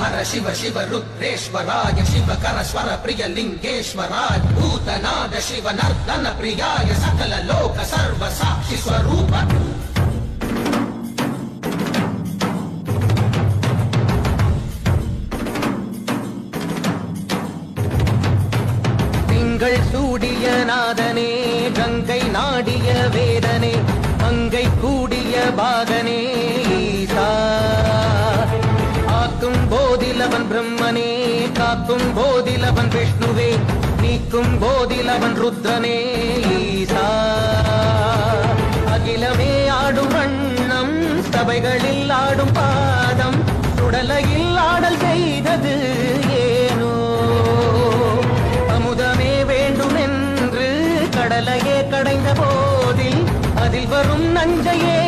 हर शिव शिव रुद्रेश्वराय शिवकरस्वर प्रिय लिंगेश्वराय भूतनाद शिव नर्तन प्रियाय सकल लोक सर्व साक्षि स्वरूप சூடிய நாதனே கங்கை நாடிய வேதனே மங்கை கூடிய பாகனே ஈசா ஆக்கும் போதிலவன் பிரம்மனே காக்கும் போதிலவன் விஷ்ணுவே நீக்கும் போதிலவன் ருத்ரனே ஈசா அகிலமே ஆடும் வண்ணம் சபைகளில் ஆடும் பாதம் சுடலையில் ஆடல் செய்தது ஏனோ அமுதமே வேண்டும் என்று கடலையே கடைந்த போதில் அதில் வரும் நஞ்சையே